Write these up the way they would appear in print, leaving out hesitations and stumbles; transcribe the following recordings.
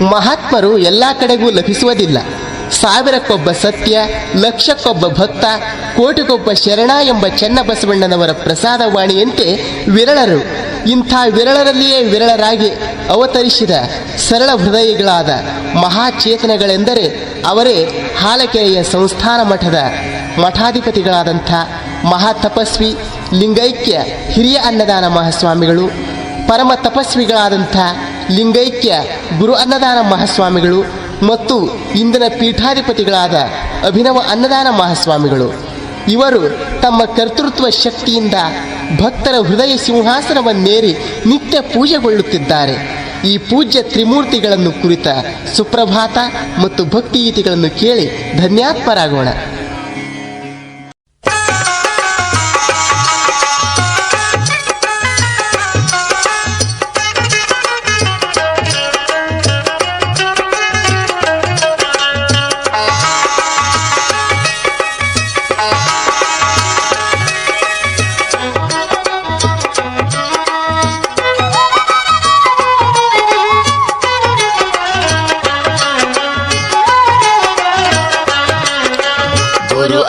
ಮಹಾತ್ಮರು ಎಲ್ಲ ಕಡೆಗೂ ಲಭಿಸುವುದಿಲ್ಲ. ಸಾವಿರಕ್ಕೊಬ್ಬ ಸತ್ಯ, ಲಕ್ಷಕ್ಕೊಬ್ಬ ಭಕ್ತ, ಕೋಟಿಗೊಬ್ಬ ಶರಣ ಎಂಬ ಚನ್ನಬಸವಣ್ಣನವರ ಪ್ರಸಾದವಾಣಿಯಂತೆ ವಿರಳರು. ಇಂಥ ವಿರಳರಲ್ಲಿಯೇ ವಿರಳರಾಗಿ ಅವತರಿಸಿದ ಸರಳ ಹೃದಯಿಗಳಾದ ಮಹಾಚೇತನಗಳೆಂದರೆ ಅವರೇ ಹಾಲಕೆರೆಯ ಸಂಸ್ಥಾನ ಮಠದ ಮಠಾಧಿಪತಿಗಳಾದಂಥ ಮಹಾತಪಸ್ವಿ ಲಿಂಗೈಕ್ಯ ಹಿರಿಯ ಅನ್ನದಾನ ಮಹಾಸ್ವಾಮಿಗಳು, ಪರಮ ತಪಸ್ವಿಗಳಾದಂಥ ಲಿಂಗೈಕ್ಯ ಗುರು ಅನ್ನದಾನ ಮಹಾಸ್ವಾಮಿಗಳು ಮತ್ತು ಇಂದಿನ ಪೀಠಾಧಿಪತಿಗಳಾದ ಅಭಿನವ ಅನ್ನದಾನ ಮಹಾಸ್ವಾಮಿಗಳು. ಇವರು ತಮ್ಮ ಕರ್ತೃತ್ವ ಶಕ್ತಿಯಿಂದ ಭಕ್ತರ ಹೃದಯ ಸಿಂಹಾಸನವನ್ನೇರಿ ನಿತ್ಯ ಪೂಜೆಗೊಳ್ಳುತ್ತಿದ್ದಾರೆ. ಈ ಪೂಜ್ಯ ತ್ರಿಮೂರ್ತಿಗಳನ್ನು ಕುರಿತ ಸುಪ್ರಭಾತ ಮತ್ತು ಭಕ್ತಿಗೀತೆಗಳನ್ನು ಕೇಳಿ ಧನ್ಯಾತ್ಮರಾಗೋಣ.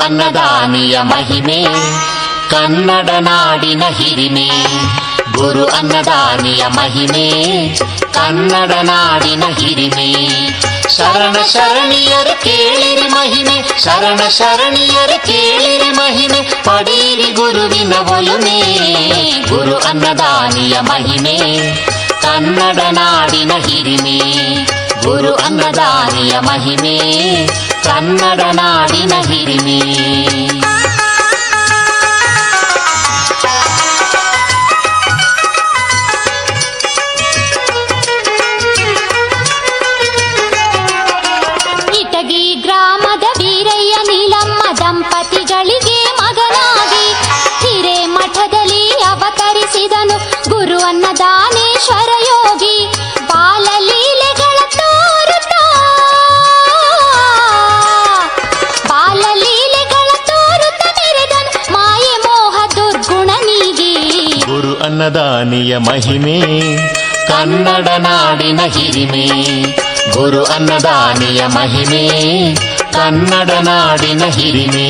ಅನ್ನದಾನಿಯ ಮಹಿಮೆ ಕನ್ನಡ ನಾಡಿನ ಹಿರಿಮೆ. ಗುರು ಅನ್ನದಾನಿಯ ಮಹಿಮೆ ಕನ್ನಡ ನಾಡಿನ ಹಿರಿಮೆ. ಶರಣ ಶರಣಿಯರು ಕೇಳಿರಿ ಮಹಿಮೆ, ಶರಣ ಶರಣಿಯರು ಕೇಳಿರಿ ಮಹಿಮೆ, ಪಡೀರಿ ಗುರುವಿನ ಒಲುಮೆ. ಗುರು ಅನ್ನದಾನಿಯ ಮಹಿಮೆ ಕನ್ನಡ ನಾಡಿನ ಹಿರಿಮೆ. ಗುರು ಅನ್ನದಾನಿಯ ಮಹಿಮೆ ಕನ್ನಡ ನಾಡಿನ ಹಿರಿಮೆ. ಇಟಗಿ ಗ್ರಾಮದ ವೀರಯ್ಯ ನೀಲಮ್ಮ ದಂಪತಿಗಳಿಗೆ ಮಗನಾಗಿ ಹಿರೇಮಠದಲ್ಲಿ ಅವತರಿಸಿದನು ಗುರು ಅನ್ನದಾನೇಶ್ವರ ಯೋಗಿ. ಬಾಲಲೀಲೆಗಳ ತೋರುತ್ತಾ ಮೆರೆದನು ಮಾಯೆ ಮೋಹ ದುರ್ಗುಣ ನೀಗಿ. ಗುರು ಅನ್ನದಾನಿಯ ಮಹಿಮೆ ಕನ್ನಡ ನಾಡಿನ ಹಿರಿಮೆ. ಗುರು ಅನ್ನದಾನಿಯ ಮಹಿಮೆ ಕನ್ನಡ ನಾಡಿನ ಹಿರಿಮೆ.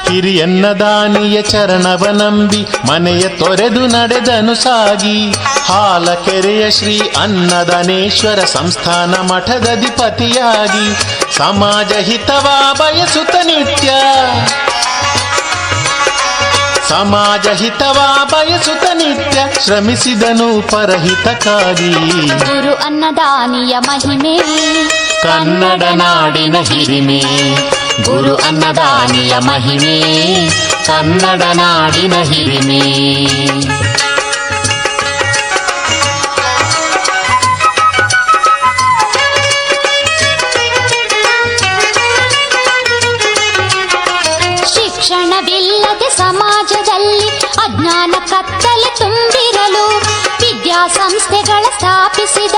ಹಿರಿಯನ್ನದಾನಿಯ ಚರಣವ ನಂಬಿ ಮನೆಯ ತೊರೆದು ನಡೆದನು ಸಾಗಿ. ಹಾಲಕೆರೆಯ ಶ್ರೀ ಅನ್ನದಾನೇಶ್ವರ ಸಂಸ್ಥಾನ ಮಠದಧಿಪತಿಯಾಗಿ ಸಮಾಜ ಹಿತವ ಬಯಸುತ್ತ ನಿತ್ಯ, ಸಮಾಜ ಹಿತವ ಬಯಸುತ್ತ ನಿತ್ಯ ಶ್ರಮಿಸಿದನು ಪರಹಿತಕ್ಕಾಗಿ. ಗುರು ಅನ್ನದಾನಿಯ ಮಹಿಮೆ ಕನ್ನಡ ನಾಡಿನ ಹಿರಿಮೆ. ಗುರು ಅನ್ನದಾನಿಯ ಮಹಿಮೆ ಕನ್ನಡ ನಾಡಿನ ಹಿರಿಮೆ. ಶಿಕ್ಷಣವಿಲ್ಲದೆ ಸಮಾಜದಲ್ಲಿ ಅಜ್ಞಾನ ಕತ್ತಲೆ ತುಂಬಿರಲು ವಿದ್ಯಾಸಂಸ್ಥೆಗಳ ಸ್ಥಾಪಿಸಿದ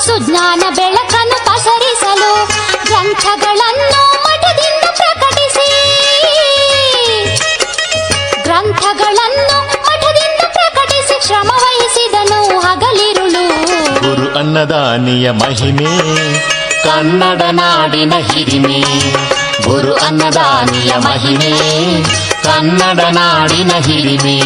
ಸುಜ್ಞಾನ ಬೆಳಕನ್ನು ಪಸರಿಸಲು ಗ್ರಂಥಗಳನ್ನು ಮಠದಿಂದ ಪ್ರಕಟಿಸಿ, ಗ್ರಂಥಗಳನ್ನು ಮಠದಿಂದ ಪ್ರಕಟಿಸಿ ಶ್ರಮ ವಹಿಸಿದನು ಹಗಲಿರುಳು. ಗುರು ಅನ್ನದಾನಿಯ ಮಹಿಮೆ ಕನ್ನಡ ನಾಡಿನ ಹಿರಿಮೆ. ಗುರು ಅನ್ನದಾನಿಯ ಮಹಿಮೆ ಕನ್ನಡ ನಾಡಿನ ಹಿರಿಮೆ.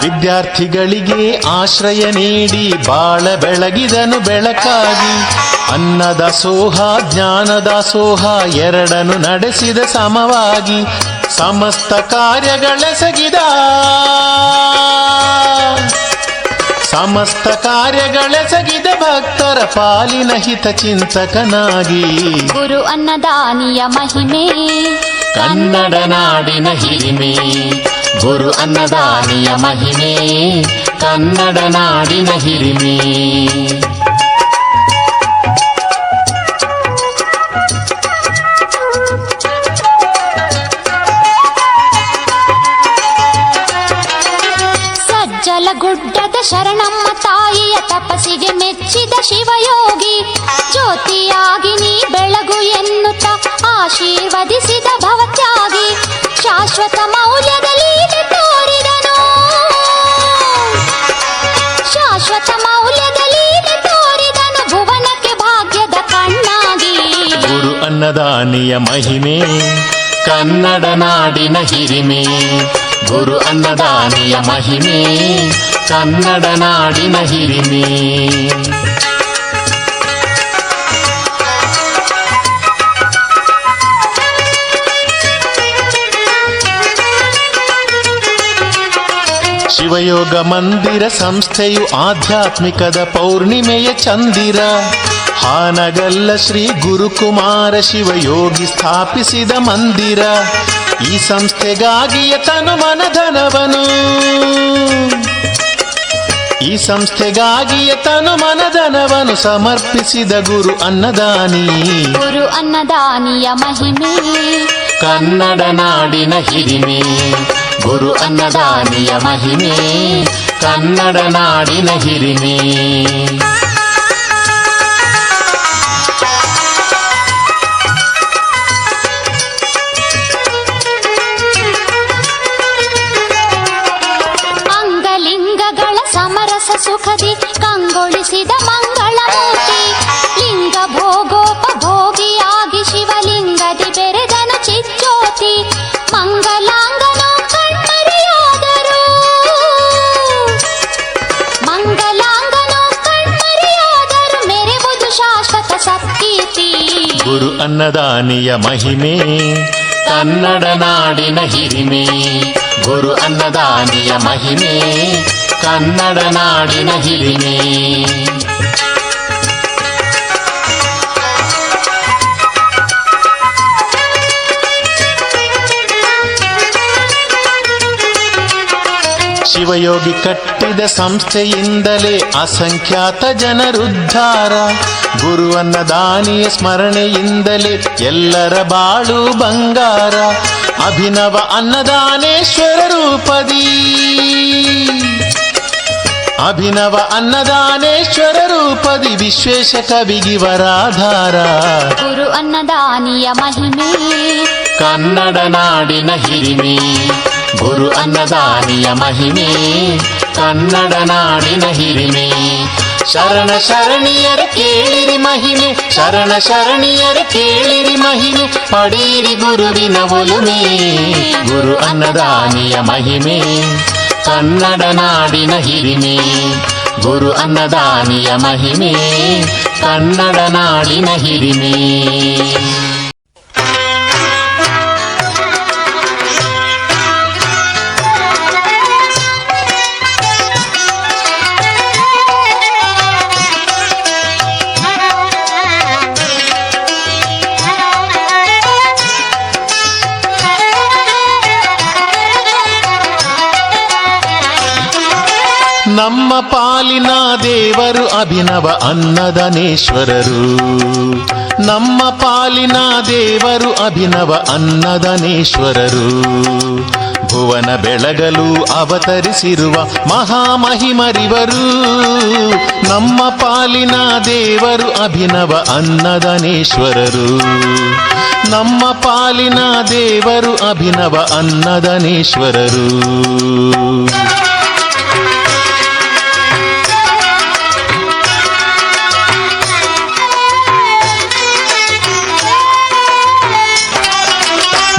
ವಿದ್ಯಾರ್ಥಿಗಳಿಗೆ ಆಶ್ರಯ ನೀಡಿ ಬಾಳ ಬೆಳಗಿದನು ಬೆಳಕಾಗಿ. ಅನ್ನದಾಸೋಹ ಜ್ಞಾನದಾಸೋಹ ಎರಡನ್ನು ನಡೆಸಿದ ಸಮವಾಗಿ. ಸಮಸ್ತ ಕಾರ್ಯಗಳೆಸಗಿದ, ಸಮಸ್ತ ಕಾರ್ಯಗಳೆಸಗಿದ ಭಕ್ತರ ಪಾಲಿನ ಹಿತ ಚಿಂತಕನಾಗಿ. ಗುರು ಅನ್ನದಾನಿಯ ಮಹಿಮೆ ಕನ್ನಡ ನಾಡಿನ ಹಿರಿಮೆ. ಗುರು ಅನ್ನದಾನಿಯ ಮಹಿಮೆ ಕನ್ನಡ ನಾಡಿನ ಹಿರಿಮೆ. ಆಶೀರ್ವದಿಸಿದ ಭವತ್ಯಾಗಿ ಶಾಶ್ವತ ಮೌಲ್ಯದ ಲೀಲೆ ತೋರಿದನು. ಶಾಶ್ವತ ಮೌಲ್ಯದ ಲೀಲೆ ತೋರಿದನು ಭುವನಕ್ಕೆ ಭಾಗ್ಯದ ಕಣ್ಣಾಗಿ. ಗುರು ಅನ್ನದಾನಿಯ ಮಹಿಮೆ ಕನ್ನಡ ನಾಡಿನ ಹಿರಿಮೆ. ಗುರು ಅನ್ನದಾನಿಯ ಮಹಿಮೆ ಕನ್ನಡ ನಾಡಿನ ಹಿರಿಮೆ. ಶಿವಯೋಗ ಮಂದಿರ ಸಂಸ್ಥೆಯು ಆಧ್ಯಾತ್ಮಿಕದ ಪೌರ್ಣಿಮೆಯ ಚಂದಿರ. ಹಾನಗಲ್ಲ ಶ್ರೀ ಗುರುಕುಮಾರ ಶಿವಯೋಗಿ ಸ್ಥಾಪಿಸಿದ ಮಂದಿರ. ಈ ಸಂಸ್ಥೆಗಾಗಿಯ ತನು ಮನಧನವನು, ಈ ಸಂಸ್ಥೆಗಾಗಿಯ ತನು ಮನಧನವನು ಸಮರ್ಪಿಸಿದ ಗುರು ಅನ್ನದಾನಿ. ಗುರು ಅನ್ನದಾನಿಯ ಮಹಿಮೆ ಕನ್ನಡ ನಾಡಿನ ಹಿರಿಮೆ. ಗುರು ಅನ್ನದಾನಿಯ ಮಹಿಮೆ ಕನ್ನಡ ನಾಡಿನ ಹಿರಿಮೆ. ಅಂಗಲಿಂಗಗಳ ಸಮರಸ ಸುಖದಿ ಕಂಗೊಳಿಸಿದ ಮಂಗಳಮೂರ್ತಿ. ಲಿಂಗ ಭೋಗೋಪಭೋಗಿಯಾಗಿ ಶಿವಲಿಂಗದಿ ಬೆರೆದನು ಚಿಜ್ಯೋತಿ. ಮಂಗಲಾಂಗನು ಕಣ್ಮರೆಯಾದರು, ಮಂಗಲಾಂಗನು ಕಣ್ಮರೆಯಾದರು ಮೆರೆವುದು ಶಾಶ್ವತ ಸತ್ಕೀರ್ತಿ. ಗುರು ಅನ್ನದಾನಿಯ ಮಹಿಮೆ ಕನ್ನಡ ನಾಡಿನ ಹಿರಿಮೆ. ಗುರು ಅನ್ನದಾನಿಯ ಮಹಿಮೆ ಕನ್ನಡ ನಾಡಿನ ಹಿರಿಮೆ. ಶಿವಯೋಗಿ ಕಟ್ಟಿದ ಸಂಸ್ಥೆಯಿಂದಲೇ ಅಸಂಖ್ಯಾತ ಜನರುದ್ಧಾರ. ಗುರು ಅನ್ನದಾನಿಯ ಸ್ಮರಣೆಯಿಂದಲೇ ಎಲ್ಲರ ಬಾಳು ಬಂಗಾರ. ಅಭಿನವ ಅನ್ನದಾನೇಶ್ವರ ರೂಪದಿ, ಅಭಿನವ ಅನ್ನದಾನೇಶ್ವರ ರೂಪದಿ ವಿಶ್ವೇಶ ಕವಿಗಿವರಾಧಾರ. ಗುರು ಅನ್ನದಾನಿಯ ಮಹಿಮೆ ಕನ್ನಡ ನಾಡಿನ ಹಿರಿಮೆ. ಗುರು ಅನ್ನದಾನಿಯ ಮಹಿಮೆ ಕನ್ನಡ ನಾಡಿನ ಹಿರಿಮೆ. ಶರಣ ಶರಣಿಯರ ಕೇಳಿರಿ ಮಹಿಮೆ, ಶರಣ ಶರಣಿಯರ ಕೇಳಿರಿ ಮಹಿಮೆ, ಪಡೀರಿ ಗುರುವಿನ ಒಲುಮೆ. ಗುರು ಅನ್ನದಾನಿಯ ಮಹಿಮೆ ಕನ್ನಡ ನಾಡಿನ ಹಿರಿಮೆ. ಗುರು ಅನ್ನದಾನಿಯ ಮಹಿಮೆ ಕನ್ನಡ ನಾಡಿನ ಹಿರಿಮೆ. ನಮ್ಮ ಪಾಲಿನ ದೇವರು ಅಭಿನವ ಅನ್ನದಾನೇಶ್ವರರು. ನಮ್ಮ ಪಾಲಿನ ದೇವರು ಅಭಿನವ ಅನ್ನದಾನೇಶ್ವರರು. ಭುವನ ಬೆಳಗಲು ಅವತರಿಸಿರುವ ಮಹಾಮಹಿಮರಿವರು. ನಮ್ಮ ಪಾಲಿನ ದೇವರು ಅಭಿನವ ಅನ್ನದಾನೇಶ್ವರರು. ನಮ್ಮ ಪಾಲಿನ ದೇವರು ಅಭಿನವ ಅನ್ನದಾನೇಶ್ವರರು.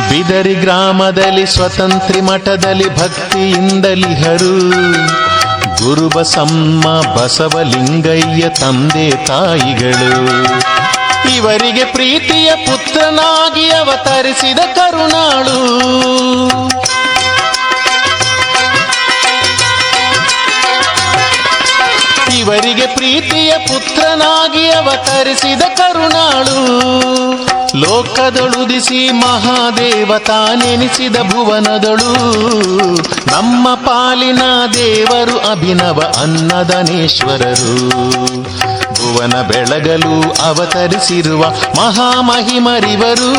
ಬಿದರಿ ಗ್ರಾಮದಲ್ಲಿ ಸ್ವತಂತ್ರಿ ಮಠದಲ್ಲಿ ಭಕ್ತಿಯಿಂದಲಿಹರು. ಗುರು ಬಸಮ್ಮ ಬಸವಲಿಂಗಯ್ಯ ತಂದೆ ತಾಯಿಗಳು. ಇವರಿಗೆ ಪ್ರೀತಿಯ ಪುತ್ರನಾಗಿ ಅವತರಿಸಿದ ಕರುಣಾಳು. ಇವರಿಗೆ ಪ್ರೀತಿಯ ಪುತ್ರನಾಗಿ ಅವತರಿಸಿದ ಕರುಣಾಳು. ಲೋಕದೊಳುದಿಸಿ ಮಹಾದೇವತಾ ನೆನೆಸಿದ ಭುವನದಳು. ನಮ್ಮ ಪಾಲಿನ ದೇವರು ಅಭಿನವ ಅನ್ನದಾನೇಶ್ವರರು. ಭುವನ ಬೆಳಗಲು ಅವತರಿಸಿರುವ ಮಹಾಮಹಿಮರಿವರು.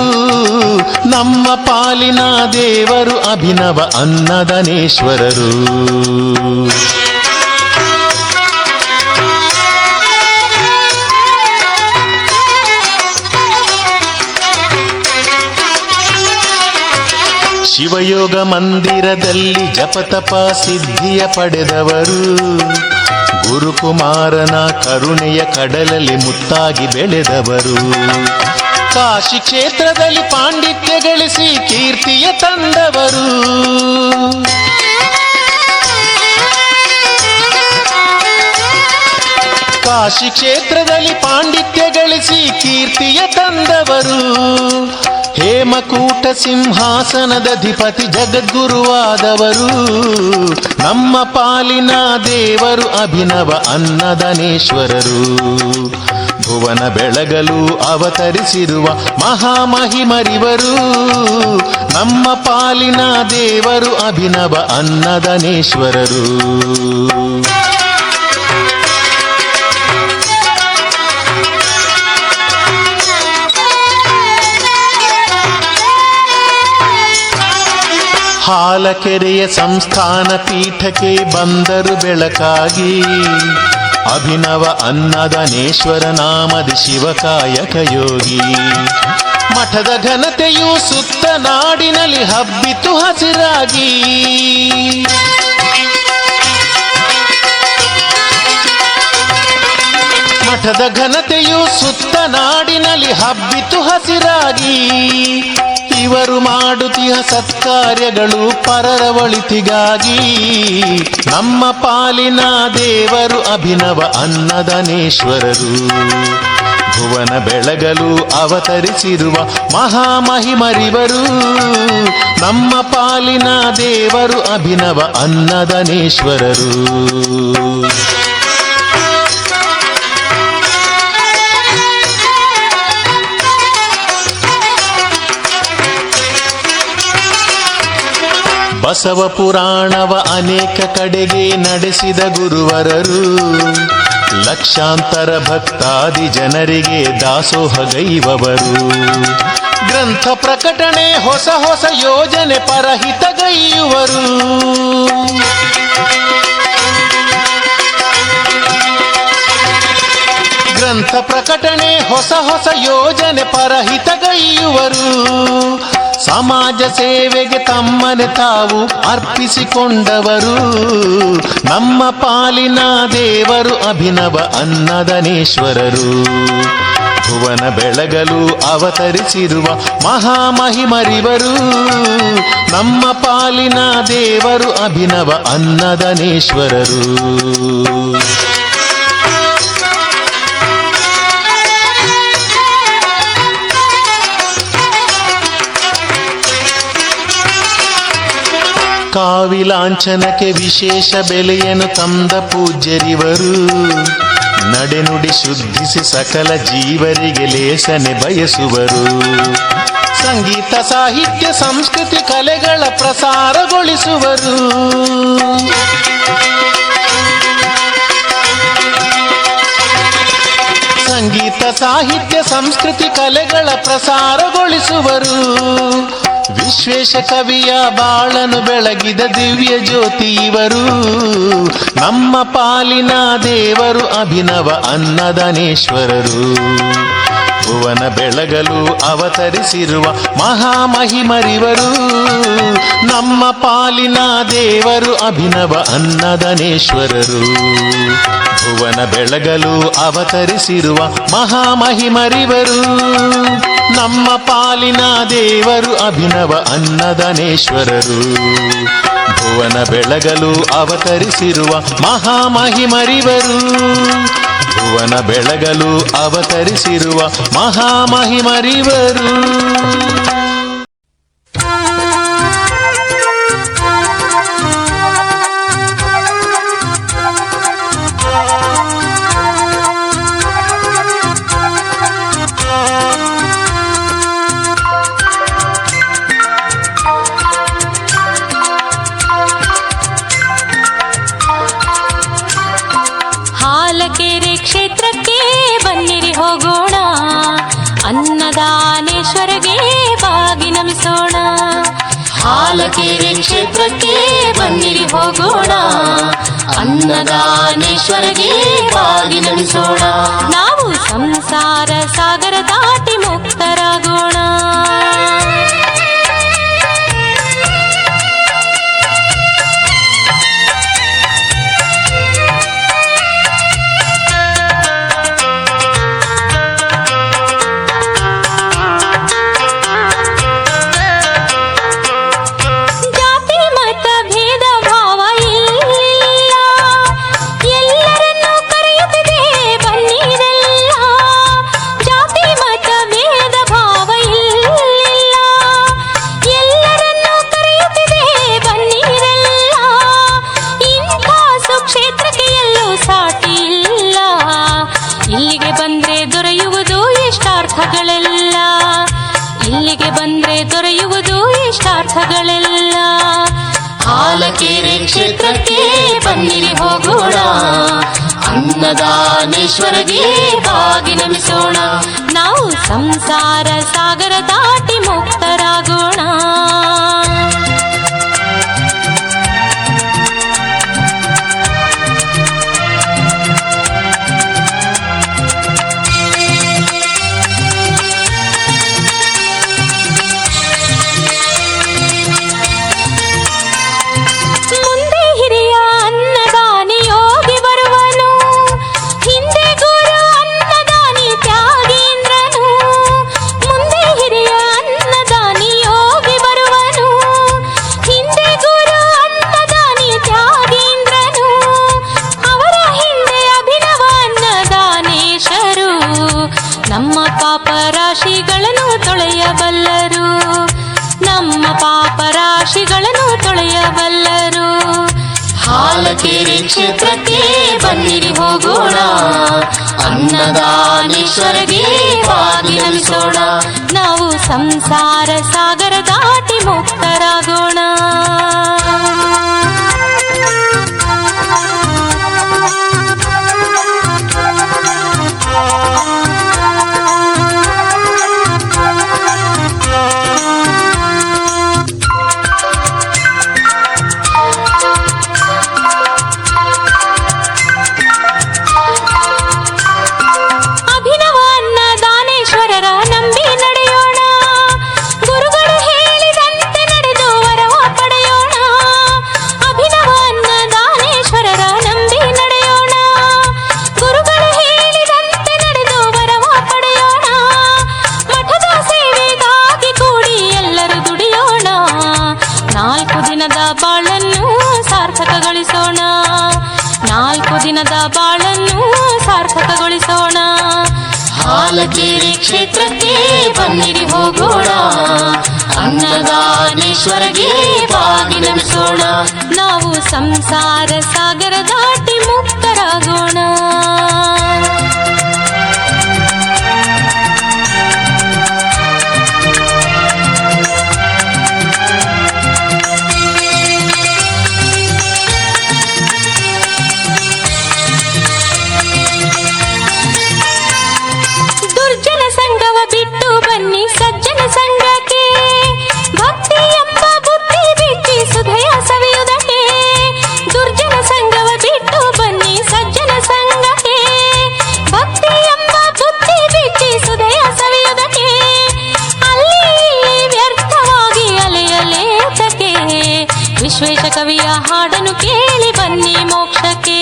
ನಮ್ಮ ಪಾಲಿನ ದೇವರು ಅಭಿನವ ಅನ್ನದಾನೇಶ್ವರರು. ಶಿವಯೋಗ ಮಂದಿರದಲ್ಲಿ ಜಪತಪ ಸಿದ್ಧಿಯ ಪಡೆದವರು, ಗುರುಕುಮಾರನ ಕರುಣೆಯ ಕಡಲಲ್ಲಿ ಮುತ್ತಾಗಿ ಬೆಳೆದವರು. ಕಾಶಿ ಕ್ಷೇತ್ರದಲ್ಲಿ ಪಾಂಡಿತ್ಯ ಗಳಿಸಿ ಕೀರ್ತಿಯ ತಂದವರು. ಕಾಶಿ ಕ್ಷೇತ್ರದಲ್ಲಿ ಪಾಂಡಿತ್ಯ ಗಳಿಸಿ ಕೀರ್ತಿಯ ತಂದವರು. ಹೇಮಕೂಟ ಸಿಂಹಾಸನದಧಿಪತಿ ಜಗದ್ಗುರುವಾದವರು. ನಮ್ಮ ಪಾಲಿನ ದೇವರು ಅಭಿನವ ಅನ್ನದಾನೇಶ್ವರರು. ಭುವನ ಬೆಳಗಲು ಅವತರಿಸಿರುವ ಮಹಾಮಹಿಮರಿವರು. ನಮ್ಮ ಪಾಲಿನ ದೇವರು ಅಭಿನವ ಅನ್ನದಾನೇಶ್ವರರು. ಹಾಲಕೆರೆಯ ಸಂಸ್ಥಾನ ಪೀಠಕ್ಕೆ ಬಂದರು ಬೆಳಕಾಗಿ. ಅಭಿನವ ಅನ್ನದಾನೇಶ್ವರ ನಾಮದಿ ಶಿವಕಾಯಕ ಯೋಗಿ. ಮಠದ ಘನತೆಯು ಸುತ್ತ ನಾಡಿನಲ್ಲಿ ಹಬ್ಬಿತು ಹಸಿರಾಗಿ. ಮಠದ ಘನತೆಯು ಸುತ್ತ ನಾಡಿನಲ್ಲಿ ಹಬ್ಬಿತು ಹಸಿರಾಗಿ. ಇವರು ಮಾಡುತ್ತಿಹ ಸತ್ಕಾರ್ಯಗಳು ಪರರ ಒಳಿತಿಗಾಗಿ. ನಮ್ಮ ಪಾಲಿನ ದೇವರು ಅಭಿನವ ಅನ್ನದಾನೇಶ್ವರರು. ಭುವನ ಬೆಳಗಲು ಅವತರಿಸಿರುವ ಮಹಾಮಹಿಮರಿವರು. ನಮ್ಮ ಪಾಲಿನ ದೇವರು ಅಭಿನವ ಅನ್ನದಾನೇಶ್ವರರು. ಬಸವ ಪುರಾಣವ ಅನೇಕ ಕಡೆಗೆ ನಡೆಸಿದ ಗುರುವರರು. ಲಕ್ಷಾಂತರ ಭಕ್ತಾದಿ ಜನರಿಗೆ ದಾಸೋಹಗೈವವರು. ಗ್ರಂಥ ಪ್ರಕಟಣೆ ಹೊಸ ಹೊಸ ಯೋಜನೆ ಪರಹಿತಗೈಯುವರು. ಗ್ರಂಥ ಪ್ರಕಟಣೆ ಹೊಸ ಹೊಸ ಯೋಜನೆ ಪರಹಿತಗೈಯುವರು. ಸಮಾಜ ಸೇವೆಗೆ ತಮ್ಮನೆ ತಾವು ಅರ್ಪಿಸಿಕೊಂಡವರು. ನಮ್ಮ ಪಾಲಿನ ದೇವರು ಅಭಿನವ ಅನ್ನದಾನೇಶ್ವರರು. ಭುವನ ಬೆಳಗಲು ಅವತರಿಸಿರುವ ಮಹಾಮಹಿಮರಿವರು. ನಮ್ಮ ಪಾಲಿನ ದೇವರು ಅಭಿನವ ಅನ್ನದಾನೇಶ್ವರರು. ಕಾವಿಲಾಂಛನಕ್ಕೆ ವಿಶೇಷ ಬೆಲೆಯನ್ನು ತಂದ ಪೂಜ್ಯರಿವರು. ನಡೆನುಡಿ ಶುದ್ಧಿಸಿ ಸಕಲ ಜೀವರಿಗೆ ಲೇಸನೆ ಬಯಸುವರು. ಸಂಗೀತ ಸಾಹಿತ್ಯ ಸಂಸ್ಕೃತಿ ಕಲೆಗಳ ಪ್ರಸಾರಗೊಳಿಸುವರು. ಸಂಗೀತ ಸಾಹಿತ್ಯ ಸಂಸ್ಕೃತಿ ಕಲೆಗಳ ಪ್ರಸಾರಗೊಳಿಸುವರು. ವಿಶ್ವೇಶ ಕವಿಯ ಬಾಳನು ಬೆಳಗಿದ ದಿವ್ಯ ಜ್ಯೋತಿ ಇವರು. ನಮ್ಮ ಪಾಲಿನ ದೇವರು ಅಭಿನವ ಅನ್ನದಾನೇಶ್ವರರು. ಭುವನ ಬೆಳಗಲು ಅವತರಿಸಿರುವ ಮಹಾಮಹಿಮರಿವರು. ನಮ್ಮ ಪಾಲಿನ ದೇವರು ಅಭಿನವ ಅನ್ನದಾನೇಶ್ವರರು. ಭುವನ ಬೆಳಗಲು ಅವತರಿಸಿರುವ ಮಹಾಮಹಿಮರಿವರು. ನಮ್ಮ ಪಾಲಿನ ದೇವರು ಅಭಿನವ ಅನ್ನದಾನೇಶ್ವರರು. ಭುವನ ಬೆಳಗಲು ಅವತರಿಸಿರುವ ಮಹಾಮಹಿಮರಿವರು. ಭುವನ ಬೆಳಗಲು ಅವತರಿಸಿರುವ ಮಹಾಮಹಿಮರಿವರು. ಅನ್ನದಾನೇಶ್ವರಗೆ ಬಾಗಿ ನಮಿಸೋಣ. ಹಾಲಕೆರೆ ಕ್ಷೇತ್ರಕ್ಕೆ ಬನ್ನಿರಿ ಹೋಗೋಣ. ಅನ್ನದಾನೇಶ್ವರಗೆ ಬಾಗಿ ನಮಿಸೋಣ. ನಾವು ಸಂಸಾರ ಸಾಗರ ದಾಟಿ ಮುಕ್ತರಾಗೋಣ. ಪಡೆಯುವುದು ಇಷ್ಟಾರ್ಥಗಳೆಲ್ಲ. ಹಾಲಕೆರೆ ಕ್ಷೇತ್ರಕ್ಕೆ ಬನ್ನಿರಿ ಹೋಗೋಣ, ಅನ್ನದಾನೇಶ್ವರಗೆ ಬಾಗಿ ನಮಿಸೋಣ. ನಾವು ಸಂಸಾರ ಸಾಗರ ದಾಟಿ ಮುಕ್ತರಾಗೋಣ. ಮುಂದೆ ಹಿರಿಯ ಅನ್ನದಾನಿ ಯೋಗಿ ಬರುವನು, ಹಿಂದೆ ಗುರು ಅನ್ನದಾನಿ ತ್ಯಾಗೇಂದ್ರನು. ಮುಂದೆ ಹಿರಿಯ ಅನ್ನದಾನಿ ಯೋಗಿ ಬರುವನು, ಹಿಂದೆ ಗುರು ಅನ್ನದಾನಿ ತ್ಯಾಗೇಂದ್ರನು. ಅವರ ಹಿಂದೆ ಅಭಿನವ ಅನ್ನದಾನೇಶರು, ನಮ್ಮ ಪಾಪ ರಾಶಿಗಳನ್ನು ತೊಳೆಯಬಲ್ಲರು, ನಮ್ಮ ಪಾಪ ರಾಶಿಗಳನ್ನು ತೊಳೆಯಬಲ್ಲರು. ಹಾಲಕೆರೆ ಕ್ಷೇತ್ರಕ್ಕೆ ಬನ್ನಿರಿ ಹೋಗೋಣ, ಅನ್ನದಾನೇಶ್ವರಗೆ ಬಾಗಿ ನಮಿಸೋಣ. ನಾವು ಸಂಸಾರ ಸಾಗರ ದಾಟಿ ಮುಕ್ತರಾಗೋಣ. ಅಭಿನವ ಅನ್ನದಾನೇಶ್ವರರ ನಂಬಿ ನಡೆಯೋಣ, ಗುರುಗಳು ಹೇಳಿದಂತೆ ನಡೆದು ವರವ ಪಡೆಯೋಣ. ಅಭಿನವ ಅನ್ನದಾನೇಶ್ವರರ ನಂಬಿ ನಡೆಯೋಣ, ಗುರುಗಳು ಹೇಳಿದಂತೆ ನಡೆದು ವರವ ಪಡೆಯೋಣ. ಮಠದ ಸೇವೆಗಾಗಿ ಕೂಡಿ ಎಲ್ಲರೂ ದುಡಿಯೋಣ, 4 ದಿನದ ಬಾಳನ್ನು ಸಾರ್ಥಕಗೊಳಿಸೋಣ, 4 ದಿನದ ಬಾಳನ್ನು ಸಾರ್ಥಕಗೊಳಿಸೋಣ. ಹಾಲಕೆರೆ ಕ್ಷೇತ್ರಕ್ಕೆ ಬನ್ನಿರಿ ಹೋಗೋಣ, ಅನ್ನದಾನೇಶ್ವರಗೆ ಬಾಗಿ ನಮಿಸೋಣ. ನಾವು ಸಂಸಾರ ಸಾಗರ ದಾಟಿ ಮುಕ್ತರಾಗೋಣ. ದುರ್ಜನ ಸಂಘವ ಬಿಟ್ಟು ಬನ್ನಿ ಸಜ್ಜನ ಸಂಘಕ್ಕೆ, ಭಕ್ತಿ ಎಂಬ ಬುದ್ಧಿ ಬಿಚ್ಚಿ ಸುಧಯ ಸವಿಯುವುದಕ್ಕೆ. ದುರ್ಜನ ಸಂಘವ ಬಿಟ್ಟು ಬನ್ನಿ ಸಜ್ಜನ ಸಂಘಕ್ಕೆ, ಭಕ್ತಿ ಎಂಬ ಬುದ್ಧಿ ಬಿಚ್ಚಿ ಸುಧಯ ಸವಿಯುವುದಕ್ಕೆ. ಅಲ್ಲಿ ವ್ಯರ್ಥವಾಗಿ ಅಲೆಯಲೇತಕ್ಕೆ, ವಿಶ್ವೇಶ ಕವಿಯ ಹಾಡನ್ನು ಕೇಳಿ ಬನ್ನಿ ಮೋಕ್ಷಕ್ಕೆ,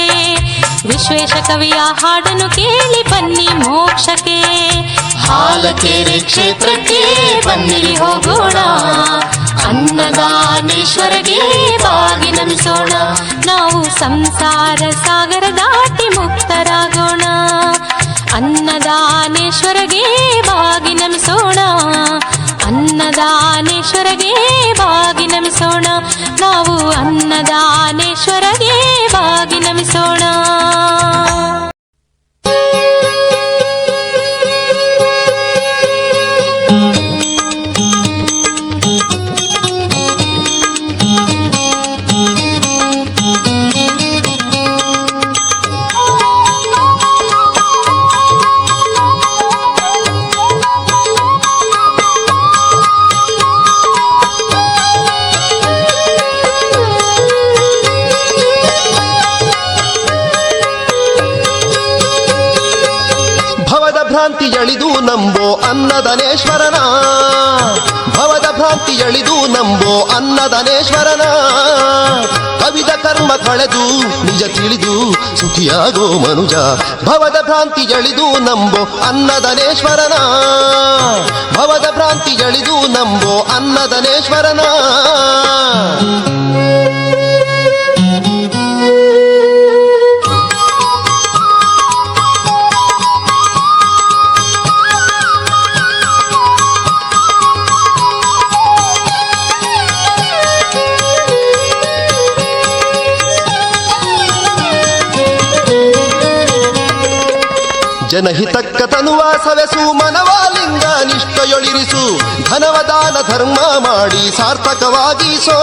ವಿಶ್ವೇಶ ಕವಿಯ ಹಾಡನ್ನು ಕೇಳಿ ಬನ್ನಿ ಮೋಕ್ಷಕ್ಕೆ. ಹಾಲಕೆರೆ ಕ್ಷೇತ್ರಕ್ಕೆ ಬನ್ನಿರಿ ಹೋಗೋಣ, ಅನ್ನದಾನೇಶ್ವರಗೆ ಬಾಗಿ ನಮಿಸೋಣ. ನಾವು ಸಂಸಾರ ಸಾಗರ ದಾಟಿ ಮುಕ್ತರಾಗೋಣ, ಅನ್ನದಾನೇಶ್ವರಗೆ ಬಾಗಿ ನಮಿಸೋಣ, ಅನ್ನದಾನೇಶ್ವರಗೆ ಬಾಗಿ ನಮಿಸೋಣ. ನಾವು ಅನ್ನದಾನೇಶ್ವರಗೆ ಬಾಗಿ ನಮಿಸೋಣ. ಭ್ರಾಂತಿ ಎಳಿದು ನಂಬೋ ಅನ್ನದಾನೇಶ್ವರನ, ಭವದ ಭ್ರಾಂತಿ ಎಳಿದು ನಂಬೋ ಅನ್ನದಾನೇಶ್ವರನ. ಕವಿದ ಕರ್ಮ ಕಳೆದು ನಿಜ ತಿಳಿದು ಸುಖಿಯಾಗೋ ಮನುಜ, ಭವದ ಭ್ರಾಂತಿ ಎಳಿದು ನಂಬೋ ಅನ್ನದಾನೇಶ್ವರನ, ಭವದ ಭ್ರಾಂತಿ ಎಳಿದು ನಂಬೋ ಅನ್ನದಾನೇಶ್ವರನ. ಜನಹಿತಕ್ಕ ತನುವ ಸವೆಸು ಮನವಾಲಿಂಗ ನಿಷ್ಠೆಯೊಳಿರಿಸು ಧನವದಾನ ಧರ್ಮ ಮಾಡಿ ಸಾರ್ಥಕವಾಗಿಸೋ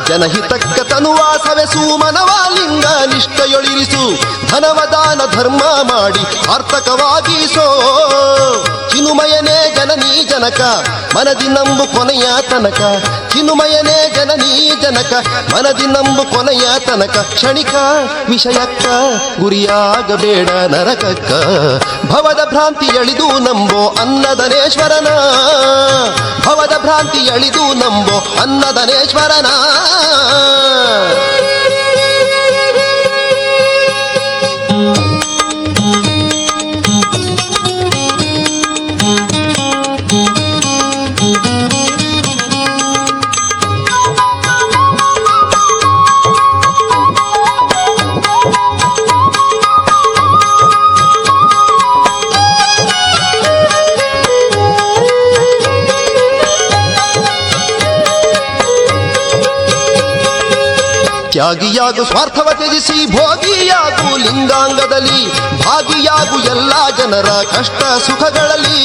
ಜನಹಿತಕ್ಕ ತನುವ ಸವೆಸು ಮನವಾಲಿಂಗ ನಿಷ್ಠೆಯೊಳಿರಿಸು ಧನವದಾನ ಧರ್ಮ ಮಾಡಿ ಸಾರ್ಥಕವಾಗಿಸೋ ಚಿನುಮಯನೇ ಜನನೀ ಜನಕ ಮನದಿ ನಂಬು ಕೊನೆಯ ತನಕ ಚಿನುಮಯನೇ ಜನನೀ ಜನಕ ಮನದಿ ನಂಬು ಕೊನೆಯ ತನಕ ಕ್ಷಣಿಕ ವಿಷಯಕ್ಕ ಗುರಿಯಾಗಬೇಡ ನರಕಕ್ಕ ಭವದ ಭ್ರಾಂತಿ ಎಳಿದು ನಂಬೋ ಅನ್ನದನೇಶ್ವರನ ಭವದ ಭ್ರಾಂತಿ ಎಳಿದು ನಂಬೋ ಅನ್ನದನೇಶ್ವರನ ತ್ಯಾಗಿಯಾಗು ಸ್ವಾರ್ಥವ ತ್ಯಜಿಸಿ ಭೋಗಿಯಾಗು ಲಿಂಗಾಂಗದಲ್ಲಿ ಭಾಗಿಯಾಗು ಎಲ್ಲ ಜನರ ಕಷ್ಟ ಸುಖಗಳಲ್ಲಿ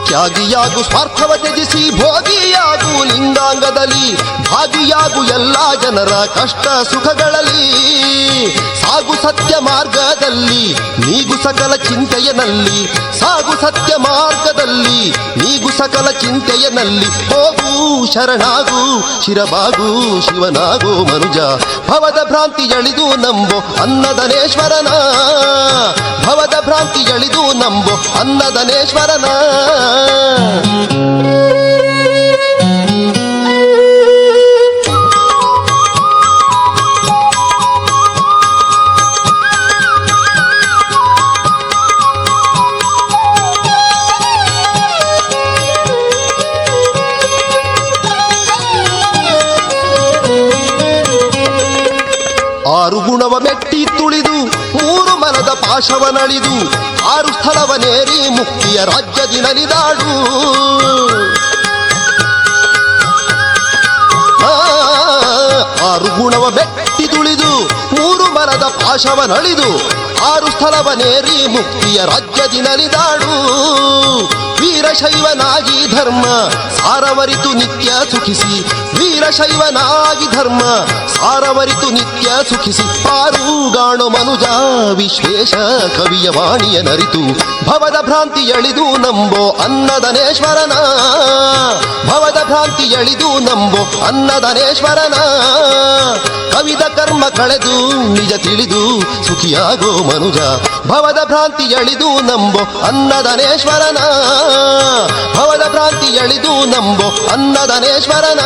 ತ್ಯಾಗಿಯಾಗು ಸ್ವಾರ್ಥವ ತ್ಯಜಿಸಿ ಭೋಗಿಯಾಗು ಲಿಂಗಾಂಗದಲ್ಲಿ ಭಾಗಿಯಾಗು ಎಲ್ಲ ಜನರ ಕಷ್ಟ ಸುಖಗಳಲ್ಲಿ ಸಾಗು ಸತ್ಯ ಮಾರ್ಗದಲ್ಲಿ ನೀಗು ಸಕಲ ಚಿಂತೆಯನಲ್ಲಿ ಸಾಗು ಸತ್ಯ ಮಾರ್ಗದಲ್ಲಿ ನೀಗು ಸಕಲ ಚಿಂತೆಯನಲ್ಲಿ ಹೋಗು ಶರಣಾಗು ಶಿರಬಾಗು ಶಿವನಾಗು ಮನುಜ ಭವದ ಭ್ರಾಂತಿ ಎಳಿದು ನಂಬೋ ಅನ್ನದನೇಶ್ವರನ ಭವದ ಭ್ರಾಂತಿ ಎಳಿದು ನಂಬೋ ಅನ್ನದನೇಶ್ವರನ ಆರು ಗುಣವ ಮೆಟ್ಟಿ ತುಳಿದು ಮೂರು ಮನದ ಪಾಶವನಳಿದು ಆರು ಸ್ಥಳವನೇರಿ ಮುಕ್ತಿಯ ರಾಜ್ಯದಿ ನಲಿದಾಡು ಆರು ಗುಣವ ಮೆಟ್ಟಿ ತುಳಿದು ಮೂರು ಮನದ ಪಾಶವನಳಿದು ಆರು ಸ್ಥಳವನೇರಿ ಮುಕ್ತಿಯ ರಾಜ್ಯದಿ ನಲಿದಾಡು ವೀರಶೈವನಾಗಿ ಧರ್ಮ ಸಾರವರಿತು ನಿತ್ಯ ಸುಖಿಸಿ ವೀರಶೈವನಾಗಿ ಧರ್ಮ ಸಾರವರಿತು ನಿತ್ಯ ಸುಖಿಸಿ ಪಾರುಗಾಣೋ ಮನುಜ ವಿಶ್ವೇಶ ಕವಿಯ ವಾಣಿಯ ನರಿತು ಭವದ ಭ್ರಾಂತಿ ಎಳಿದು ನಂಬೋ ಅನ್ನದನೇಶ್ವರನ ಭವದ ಭ್ರಾಂತಿ ಎಳಿದು ನಂಬೋ ಅನ್ನದನೇಶ್ವರನ ಕವಿದ ಕರ್ಮ ಕಳೆದು ನಿಜ ತಿಳಿದು ಸುಖಿಯಾಗೋ ಮನುಜ ಭವದ ಭ್ರಾಂತಿ ಎಳಿದು ನಂಬೋ ಅನ್ನದನೇಶ್ವರನ ಭವದ ಭ್ರಾಂತಿ ಎಳಿದು ನಂಬೋ ಅನ್ನದನೇಶ್ವರನ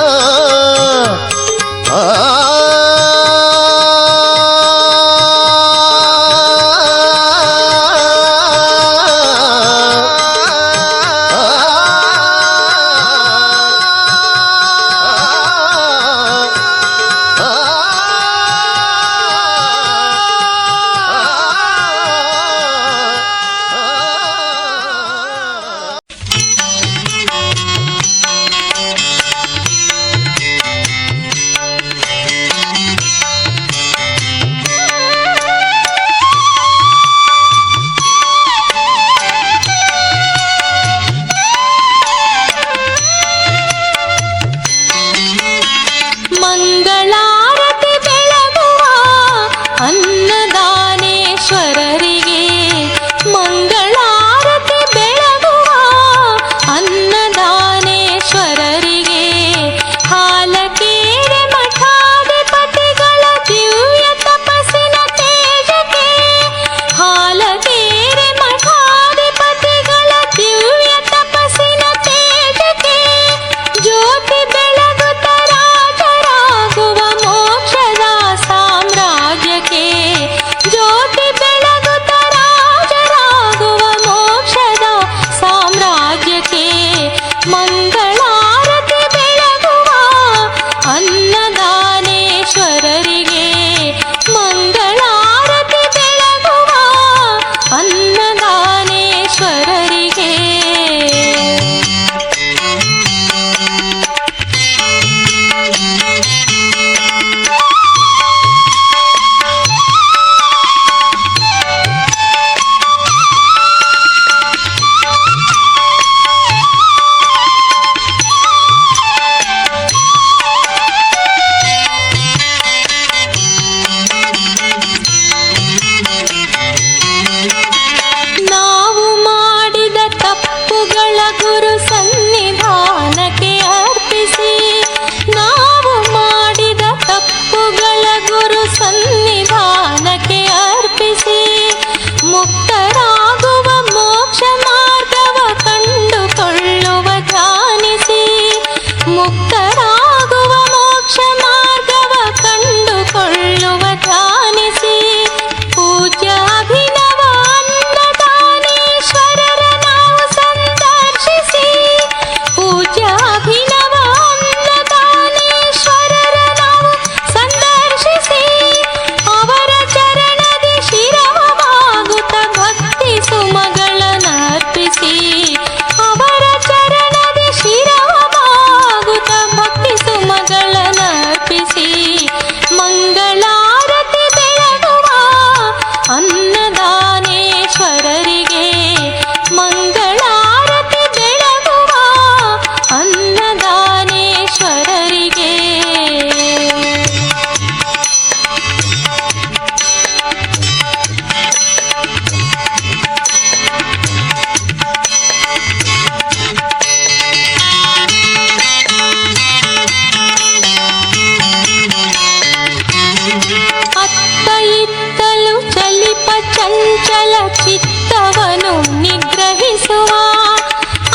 ಚಂಚಲ ಚಿತ್ತವನು ನಿಗ್ರಹಿಸುವ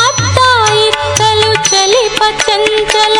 ಅತ್ತ ಇತ್ತಲು ಚಲಿಪ ಚಂಚಲ